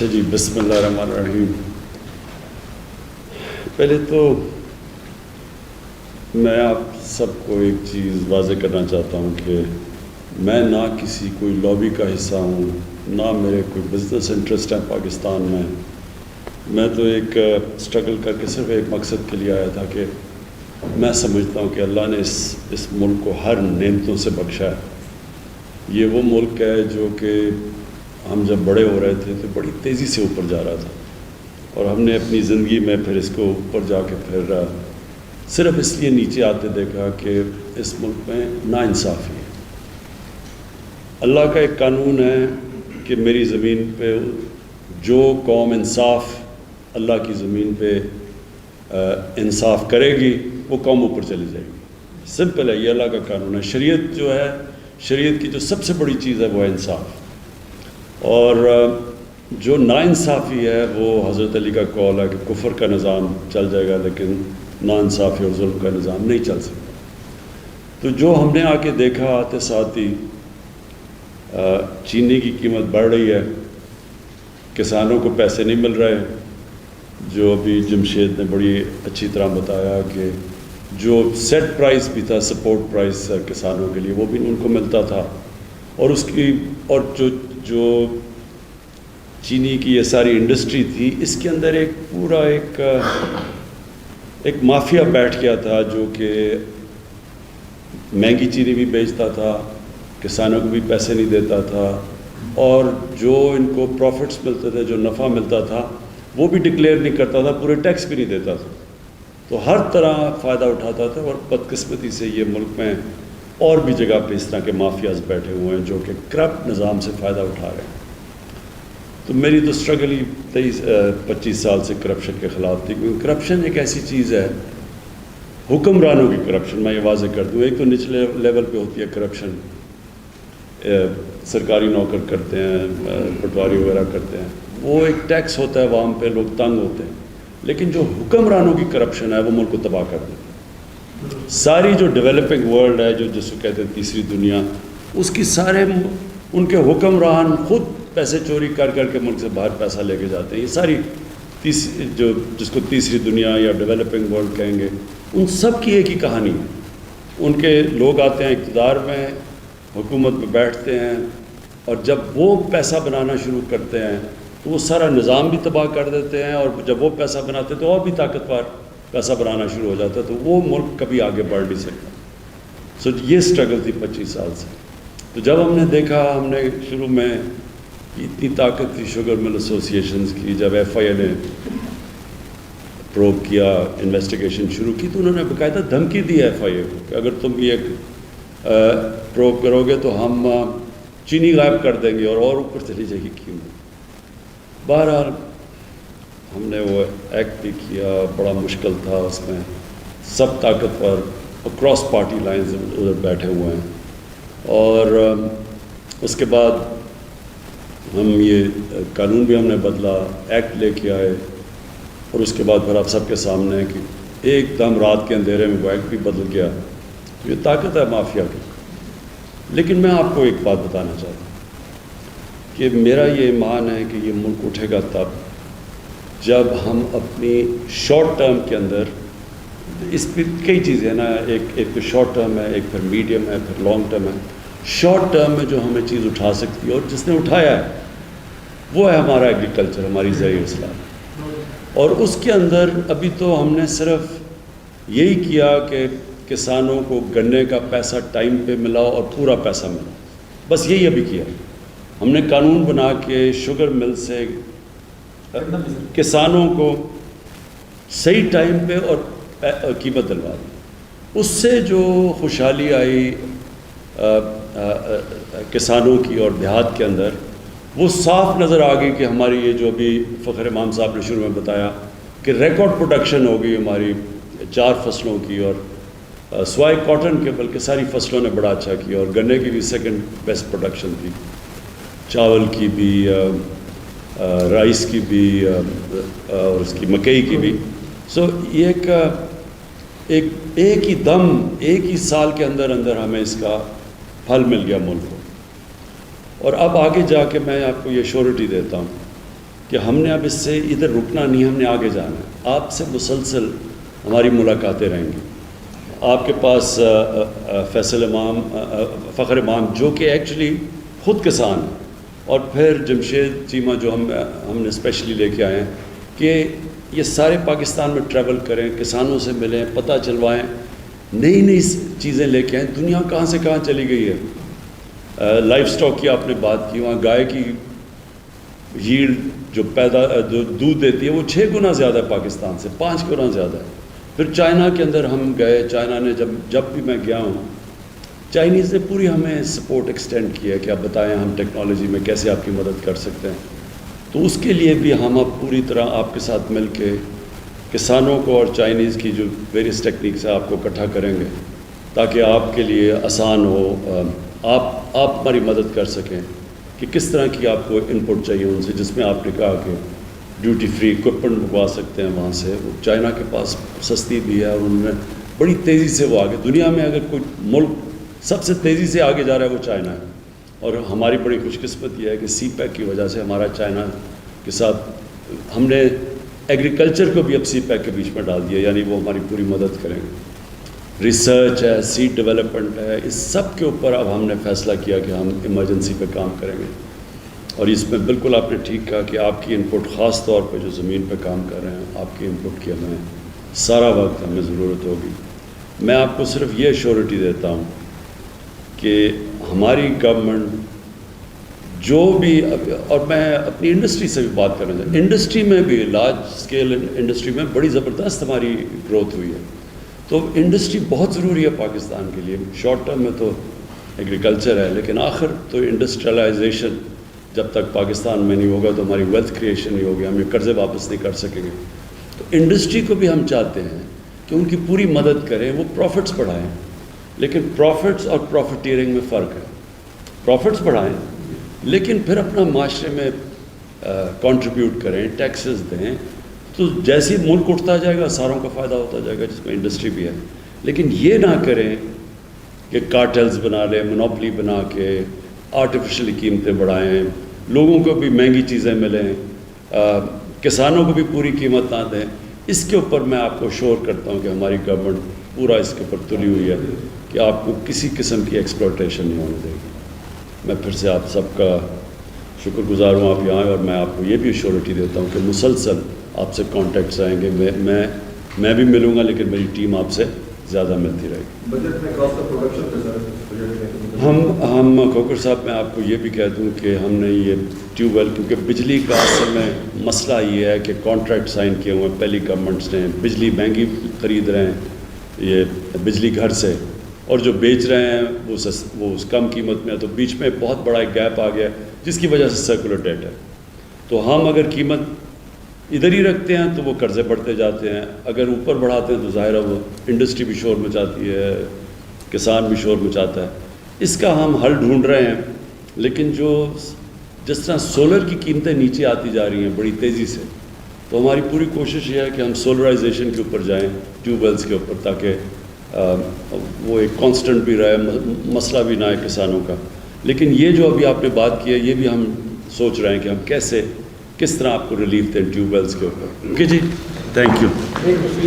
اچھا جی، بسم اللہ الرحمن الرحیم۔ پہلے تو میں آپ سب کو ایک چیز واضح کرنا چاہتا ہوں کہ میں نہ کسی کوئی لابی کا حصہ ہوں، نہ میرے کوئی بزنس انٹرسٹ ہے پاکستان میں۔ میں تو ایک اسٹرگل کر کے صرف ایک مقصد کے لیے آیا تھا کہ میں سمجھتا ہوں کہ اللہ نے اس ملک کو ہر نعمتوں سے بخشا ہے۔ یہ وہ ملک ہے جو کہ ہم جب بڑے ہو رہے تھے تو بڑی تیزی سے اوپر جا رہا تھا، اور ہم نے اپنی زندگی میں پھر اس کو اوپر جا کے پھر صرف اس لیے نیچے آتے دیکھا کہ اس ملک میں ناانصافی ہے۔ اللہ کا ایک قانون ہے کہ میری زمین پہ جو قوم انصاف اللہ کی زمین پہ انصاف کرے گی وہ قوم اوپر چلی جائے گی۔ سمپل ہے، یہ اللہ کا قانون ہے۔ شریعت جو ہے، شریعت کی جو سب سے بڑی چیز ہے وہ ہے انصاف، اور جو ناانصافی ہے وہ حضرت علی کا قول ہے کہ کفر کا نظام چل جائے گا لیکن ناانصافی اور ظلم کا نظام نہیں چل سکتا۔ تو جو ہم نے آ کے دیکھا آتے ساتھ ہی چینی کی قیمت بڑھ رہی ہے، کسانوں کو پیسے نہیں مل رہے، جو ابھی جمشید نے بڑی اچھی طرح بتایا کہ جو سیٹ پرائس بھی تھا، سپورٹ پرائس کسانوں کے لیے، وہ بھی ان کو ملتا تھا، اور اس کی اور جو چینی کی یہ ساری انڈسٹری تھی، اس کے اندر ایک پورا ایک مافیا بیٹھ گیا تھا جو کہ مہنگی چینی بھی بیچتا تھا، کسانوں کو بھی پیسے نہیں دیتا تھا، اور جو ان کو پروفٹس ملتے تھے، جو نفع ملتا تھا، وہ بھی ڈکلیئر نہیں کرتا تھا، پورے ٹیکس بھی نہیں دیتا تھا۔ تو ہر طرح فائدہ اٹھاتا تھا، اور بدقسمتی سے یہ ملک میں اور بھی جگہ پہ اس طرح کے مافیاز بیٹھے ہوئے ہیں جو کہ کرپٹ نظام سے فائدہ اٹھا رہے ہیں۔ تو میری تو اسٹرگل ہی 25 سال سے کرپشن کے خلاف تھی، کیونکہ کرپشن ایک ایسی چیز ہے، حکمرانوں کی کرپشن، میں یہ واضح کر دوں۔ ایک تو نچلے لیول پہ ہوتی ہے کرپشن، سرکاری نوکر کرتے ہیں، پٹواری وغیرہ کرتے ہیں، وہ ایک ٹیکس ہوتا ہے عوام پہ، لوگ تنگ ہوتے ہیں، لیکن جو حکمرانوں کی کرپشن ہے وہ ملک کو تباہ کر دیتی ہے۔ ساری جو ڈیولپنگ ورلڈ ہے، جس کو کہتے ہیں تیسری دنیا، اس کی سارے ان کے حکمران خود پیسے چوری کر کے ملک سے باہر پیسہ لے کے جاتے ہیں۔ یہ ساری جس کو تیسری دنیا یا ڈیولپنگ ورلڈ کہیں گے، ان سب کی ایک ہی کہانی ہے۔ ان کے لوگ آتے ہیں اقتدار میں، حکومت میں بیٹھتے ہیں، اور جب وہ پیسہ بنانا شروع کرتے ہیں تو وہ سارا نظام بھی تباہ کر دیتے ہیں، اور جب وہ پیسہ بناتے ہیں تو اور بھی طاقتور پیسہ بنانا شروع ہو جاتا ہے، تو وہ ملک کبھی آگے بڑھ نہیں سکتا۔ یہ اسٹرگل تھی 25 سال سے۔ تو جب ہم نے دیکھا، ہم نے شروع میں اتنی طاقت تھی شوگر مل ایسوسیشنز کی، جب ایف آئی اے نے پروب کیا، انویسٹیگیشن شروع کی، تو انہوں نے باقاعدہ دھمکی دی ایف آئی اے کو کہ اگر تم یہ پروب کرو گے تو ہم چینی غائب کر دیں گے اور اوپر چلی جائے گی قیمت۔ بہرحال ہم نے وہ ایکٹ بھی کیا، بڑا مشکل تھا، اس میں سب طاقتور اکراس پارٹی لائنز ادھر بیٹھے ہوئے ہیں، اور اس کے بعد ہم یہ قانون بھی ہم نے بدلا، ایکٹ لے کے آئے، اور اس کے بعد پھر آپ سب کے سامنے ہے کہ ایک دم رات کے اندھیرے میں وہ ایکٹ بھی بدل گیا۔ یہ طاقت ہے مافیا کی۔ لیکن میں آپ کو ایک بات بتانا چاہتا ہوں کہ میرا یہ ایمان ہے کہ یہ ملک اٹھے گا تب جب ہم اپنی شارٹ ٹرم کے اندر، اس پہ کئی چیزیں ہیں نا، ایک تو شارٹ ٹرم ہے، ایک پھر میڈیم ہے، پھر لانگ ٹرم ہے۔ شارٹ ٹرم میں جو ہمیں چیز اٹھا سکتی ہے اور جس نے اٹھایا ہے وہ ہے ہمارا ایگریکلچر، ہماری زرعی اصلاح، اور اس کے اندر ابھی تو ہم نے صرف یہی کیا کہ کسانوں کو گنے کا پیسہ ٹائم پہ ملا اور پورا پیسہ ملا، بس یہی ابھی کیا۔ ہم نے قانون بنا کے شوگر مل سے کسانوں کو صحیح ٹائم پہ اور قیمت دلوا دی۔ اس سے جو خوشحالی آئی کسانوں کی اور دیہات کے اندر، وہ صاف نظر آ گئی کہ ہماری یہ جو ابھی فخر امام صاحب نے شروع میں بتایا کہ ریکارڈ پروڈکشن ہو گئی ہماری 4 فصلوں کی، اور سوائے کاٹن کے بلکہ ساری فصلوں نے بڑا اچھا کیا، اور گنے کی بھی سیکنڈ بیسٹ پروڈکشن تھی، چاول کی بھی، رائس کی بھی، اور اس کی مکئی کی بھی۔ یہ ایک ہی دم، ایک ہی سال کے اندر ہمیں اس کا پھل مل گیا ملک کو۔ اور اب آگے جا کے میں آپ کو یہ شورٹی دیتا ہوں کہ ہم نے اب اس سے ادھر رکنا نہیں، ہم نے آگے جانا ہے. آپ سے مسلسل ہماری ملاقاتیں رہیں گی. آپ کے پاس فیصل امام، فخر امام جو کہ ایکچولی خود کسان ہیں، اور پھر جمشید چیمہ جو ہم نے اسپیشلی لے کے آئے ہیں کہ یہ سارے پاکستان میں ٹریول کریں، کسانوں سے ملیں، پتہ چلوائیں، نئی نئی چیزیں لے کے آئیں. دنیا کہاں سے کہاں چلی گئی ہے. لائف سٹاک کی آپ نے بات کی، وہاں گائے کی ییلڈ جو دودھ دیتی ہے وہ 6 گنا زیادہ ہے پاکستان سے، 5 گنا زیادہ ہے. پھر چائنا کے اندر ہم گئے، چائنا نے جب بھی میں گیا ہوں، چائنیز نے پوری ہمیں سپورٹ ایکسٹینڈ کیا کہ آپ بتائیں ہم ٹیکنالوجی میں کیسے آپ کی مدد کر سکتے ہیں. تو اس کے لیے بھی ہم اب پوری طرح آپ کے ساتھ مل کے کسانوں کو اور چائنیز کی جو ویریس ٹیکنیکس ہیں آپ کو اکٹھا کریں گے تاکہ آپ کے لیے آسان ہو، آپ ہماری مدد کر سکیں کہ کس طرح کی آپ کو ان پٹ چاہیے ان سے، جس میں آپ نے کہا کہ ڈیوٹی فری اکوپمنٹ منگوا سکتے ہیں وہاں سے. وہ چائنا کے پاس سستی بھی ہے اور انہوں نے بڑی تیزی سے وہ آگے، دنیا میں اگر کوئی ملک سب سے تیزی سے آگے جا رہا ہے وہ چائنا ہے. اور ہماری بڑی خوش قسمت یہ ہے کہ سی پیک کی وجہ سے ہمارا چائنا کے ساتھ ہم نے ایگریکلچر کو بھی اب سی پیک کے بیچ میں ڈال دیا، یعنی وہ ہماری پوری مدد کریں گے. ریسرچ ہے، سیڈ ڈیولپمنٹ ہے، اس سب کے اوپر اب ہم نے فیصلہ کیا کہ ہم ایمرجنسی پہ کام کریں گے. اور اس میں بالکل آپ نے ٹھیک کہا کہ آپ کی ان پٹ، خاص طور پہ جو زمین پہ کام کر رہے ہیں، آپ کی ان پٹ کی ہمیں سارا وقت ہمیں ضرورت ہوگی. میں آپ کو صرف یہ ایشورٹی دیتا ہوں کہ ہماری گورنمنٹ جو بھی، اور میں اپنی انڈسٹری سے بھی بات کرنا چاہتا ہوں، انڈسٹری میں بھی لارج اسکیل انڈسٹری میں بڑی زبردست ہماری گروتھ ہوئی ہے. تو انڈسٹری بہت ضروری ہے پاکستان کے لیے. شارٹ ٹرم میں تو ایگریکلچر ہے، لیکن آخر تو انڈسٹریلائزیشن جب تک پاکستان میں نہیں ہوگا تو ہماری ویلتھ کریشن نہیں ہوگی، ہم یہ قرضے واپس نہیں کر سکیں گے. تو انڈسٹری کو بھی ہم چاہتے ہیں کہ ان کی پوری مدد کریں، وہ پروفٹس بڑھائیں. لیکن پروفٹس اور پروفیٹیرنگ میں فرق ہے. پروفٹس بڑھائیں لیکن پھر اپنا معاشرے میں کنٹریبیوٹ کریں، ٹیکسز دیں. تو جیسے ملک اٹھتا جائے گا ساروں کا فائدہ ہوتا جائے گا، جس میں انڈسٹری بھی ہے. لیکن یہ نہ کریں کہ کارٹلز بنا لیں، مونوپلی بنا کے آرٹیفیشلی قیمتیں بڑھائیں، لوگوں کو بھی مہنگی چیزیں ملیں، کسانوں کو بھی پوری قیمت نہ دیں. اس کے اوپر میں آپ کو شور کرتا ہوں کہ ہماری گورنمنٹ پورا اس کے اوپر تلی ہوئی ہے کہ آپ کو کسی قسم کی ایکسپلوٹیشن نہیں ہونے دے گی. میں پھر سے آپ سب کا شکر گزار ہوں آپ یہاں آئے، اور میں آپ کو یہ بھی ایشورٹی دیتا ہوں کہ مسلسل آپ سے کانٹیکٹس آئیں گے. میں بھی ملوں گا، لیکن میری ٹیم آپ سے زیادہ ملتی رہے گی. بجٹ میں کاسٹ آف پروڈکشن ہم کھوکھر صاحب، میں آپ کو یہ بھی کہہ دوں کہ ہم نے یہ ٹیوب ویل، کیونکہ بجلی کا اصل میں مسئلہ یہ ہے کہ کانٹریکٹ سائن کیے ہوئے ہیں پہلی گورنمنٹس نے، بجلی مہنگی خرید رہے ہیں یہ بجلی گھر سے، اور جو بیچ رہے ہیں وہ اس کم قیمت میں ہے. تو بیچ میں بہت بڑا ایک گیپ آ گیا جس کی وجہ سے سرکولر ڈیٹ ہے. تو ہم اگر قیمت ادھر ہی رکھتے ہیں تو وہ قرضے بڑھتے جاتے ہیں، اگر اوپر بڑھاتے ہیں تو ظاہر ہے وہ انڈسٹری بھی شور مچاتی ہے، کسان بھی شور مچاتا ہے. اس کا ہم حل ڈھونڈ رہے ہیں. لیکن جس طرح سولر کی قیمتیں نیچے آتی جا رہی ہیں بڑی تیزی سے، تو ہماری پوری کوشش یہ ہے کہ ہم سولرائزیشن کے اوپر جائیں، ٹیوب ویلز کے اوپر، تاکہ وہ ایک کانسٹنٹ بھی رہے، مسئلہ بھی نہ ہے کسانوں کا. لیکن یہ جو ابھی آپ نے بات کی ہے، یہ بھی ہم سوچ رہے ہیں کہ ہم کس طرح آپ کو ریلیف دیں ٹیوب ویلز کے اوپر. اوکے جی، تھینک یو.